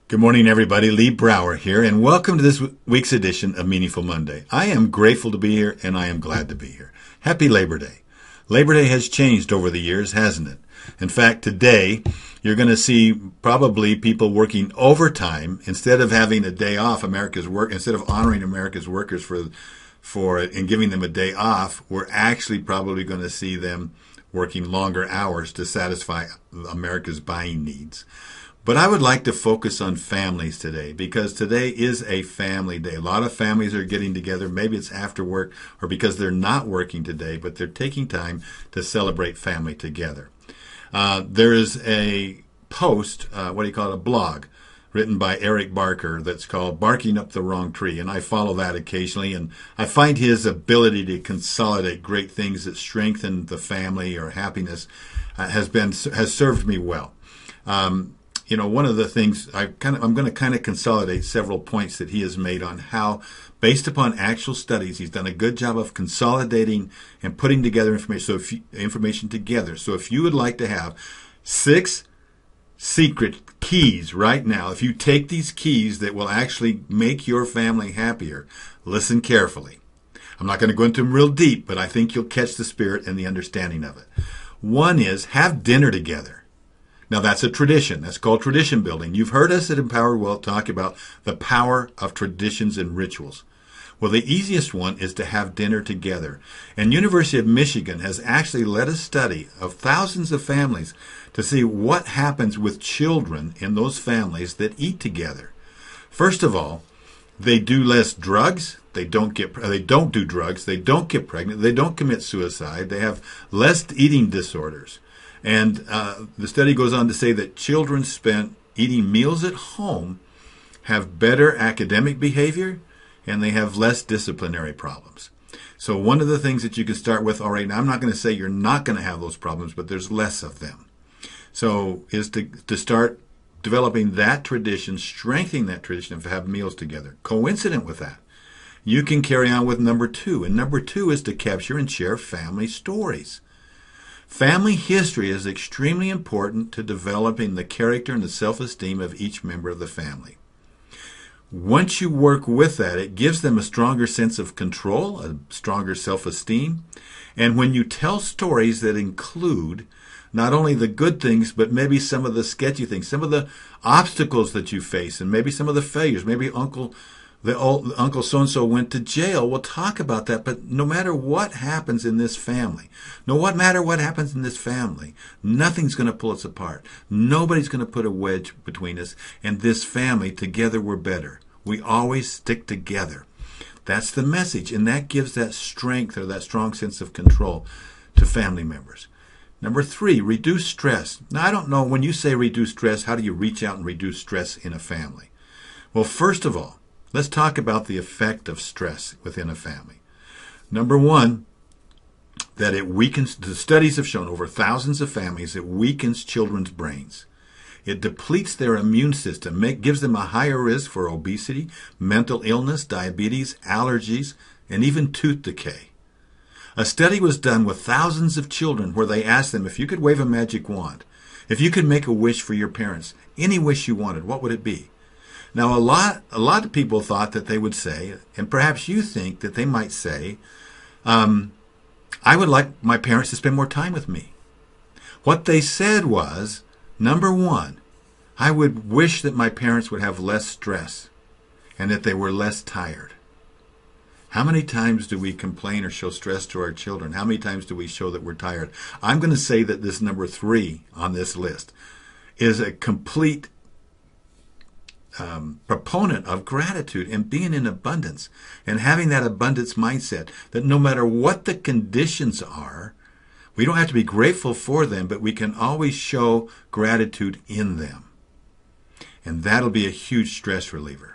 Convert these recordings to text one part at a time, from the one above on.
Good morning, everybody. Lee Brower here, and welcome to this week's edition of Meaningful Monday. I am grateful to be here, and I am glad to be here. Happy Labor Day. Labor Day has changed over the years, hasn't it? In fact, today, you're going to see probably people working overtime instead of having a day off. Instead of honoring America's workers for it and giving them a day off, we're actually probably going to see them working longer hours to satisfy America's buying needs. But I would like to focus on families today because today is a family day. A lot of families are getting together. Maybe it's after work or because they're not working today, but they're taking time to celebrate family together. There is a post, a blog, written by Eric Barker that's called Barking Up the Wrong Tree. And I follow that occasionally. And I find his ability to consolidate great things that strengthen the family or happiness has served me well. One of the things I'm going to kind of consolidate several points that he has made on how, based upon actual studies, he's done a good job of consolidating and putting together information together. So if you would like to have 6 secret keys right now, if you take these keys that will actually make your family happier, listen carefully. I'm not going to go into them real deep, but I think you'll catch the spirit and the understanding of it. One is have dinner together. Now, that's a tradition. That's called tradition building. You've heard us at Empowered Wealth talk about the power of traditions and rituals. Well, the easiest one is to have dinner together. And University of Michigan has actually led a study of thousands of families to see what happens with children in those families that eat together. First of all, they do less drugs. They don't do drugs. They don't get pregnant. They don't commit suicide. They have less eating disorders. And the study goes on to say that children spent eating meals at home have better academic behavior and they have less disciplinary problems. So one of the things that you can start with, all right, now I'm not going to say you're not going to have those problems, but there's less of them. So is to start developing that tradition, strengthening that tradition of having meals together. Coincident with that, you can carry on with number 2. And number 2 is to capture and share family stories. Family history is extremely important to developing the character and the self-esteem of each member of the family. Once you work with that, it gives them a stronger sense of control, a stronger self-esteem. And when you tell stories that include not only the good things, but maybe some of the sketchy things, some of the obstacles that you face, and maybe some of the failures, maybe Uncle so-and-so went to jail. We'll talk about that. But no matter what happens in this family, nothing's going to pull us apart. Nobody's going to put a wedge between us. And this family, together we're better. We always stick together. That's the message. And that gives that strength or that strong sense of control to family members. Number 3, reduce stress. Now, I don't know, when you say reduce stress, how do you reach out and reduce stress in a family? Well, first of all, let's talk about the effect of stress within a family. Number 1, that it weakens, the studies have shown over thousands of families, it weakens children's brains. It depletes their immune system, gives them a higher risk for obesity, mental illness, diabetes, allergies, and even tooth decay. A study was done with thousands of children where they asked them, if you could wave a magic wand, if you could make a wish for your parents, any wish you wanted, what would it be? Now, a lot of people thought that they would say, and perhaps you think that they might say, I would like my parents to spend more time with me. What they said was, number 1, I would wish that my parents would have less stress and that they were less tired. How many times do we complain or show stress to our children? How many times do we show that we're tired? I'm going to say that this number 3 on this list is a complete proponent of gratitude and being in abundance and having that abundance mindset that no matter what the conditions are, we don't have to be grateful for them, but we can always show gratitude in them. And that'll be a huge stress reliever.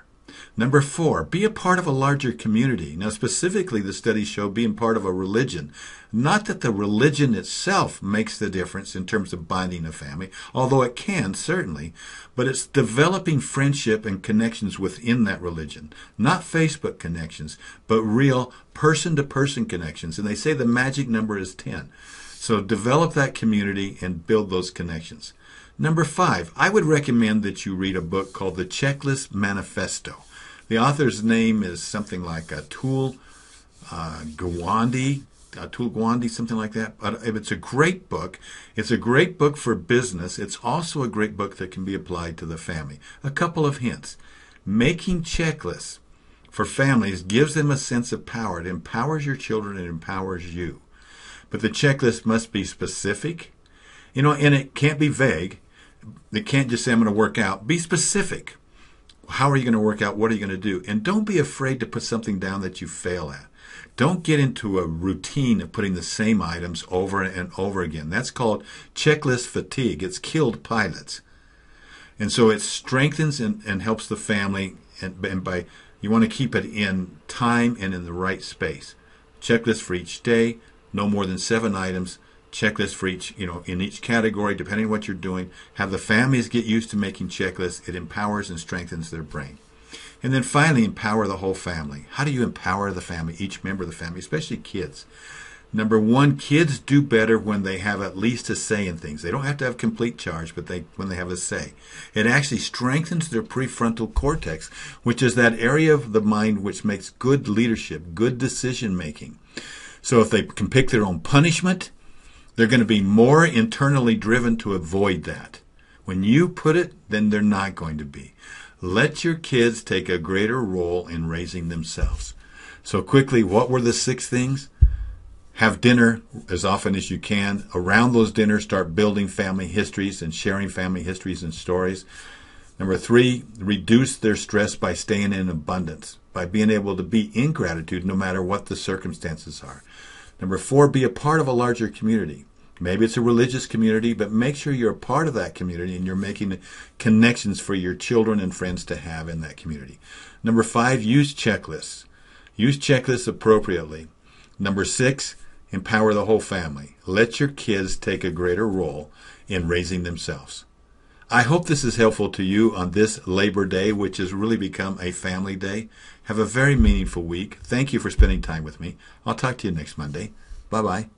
Number 4, be a part of a larger community. Now, specifically, the studies show being part of a religion. Not that the religion itself makes the difference in terms of binding a family, although it can, certainly, but it's developing friendship and connections within that religion. Not Facebook connections, but real person-to-person connections. And they say the magic number is 10. So develop that community and build those connections. Number 5, I would recommend that you read a book called The Checklist Manifesto. The author's name is something like Atul Gawande, something like that. But it's a great book. It's a great book for business. It's also a great book that can be applied to the family. A couple of hints. Making checklists for families gives them a sense of power. It empowers your children. It empowers you. But the checklist must be specific, and it can't be vague. It can't just say, I'm going to work out. Be specific. How are you going to work out? What are you going to do? And don't be afraid to put something down that you fail at. Don't get into a routine of putting the same items over and over again. That's called checklist fatigue. It's killed pilots. And so it strengthens and helps the family, and by you want to keep it in time and in the right space. Checklist for each day, no more than 7 items. Checklist for each, in each category, depending on what you're doing. Have the families get used to making checklists. It empowers and strengthens their brain. And then finally, empower the whole family. How do you empower the family, each member of the family, especially kids? Number 1, kids do better when they have at least a say in things. They don't have to have complete charge, but when they have a say. It actually strengthens their prefrontal cortex, which is that area of the mind which makes good leadership, good decision making. So if they can pick their own punishment, they're going to be more internally driven to avoid that. When you put it, then they're not going to be. Let your kids take a greater role in raising themselves. So quickly, what were the 6 things? Have dinner as often as you can. Around those dinners, start building family histories and sharing family histories and stories. Number 3, reduce their stress by staying in abundance, by being able to be in gratitude no matter what the circumstances are. Number 4, be a part of a larger community. Maybe it's a religious community, but make sure you're a part of that community and you're making connections for your children and friends to have in that community. Number 5, use checklists. Use checklists appropriately. Number 6, empower the whole family. Let your kids take a greater role in raising themselves. I hope this is helpful to you on this Labor Day, which has really become a family day. Have a very meaningful week. Thank you for spending time with me. I'll talk to you next Monday. Bye-bye.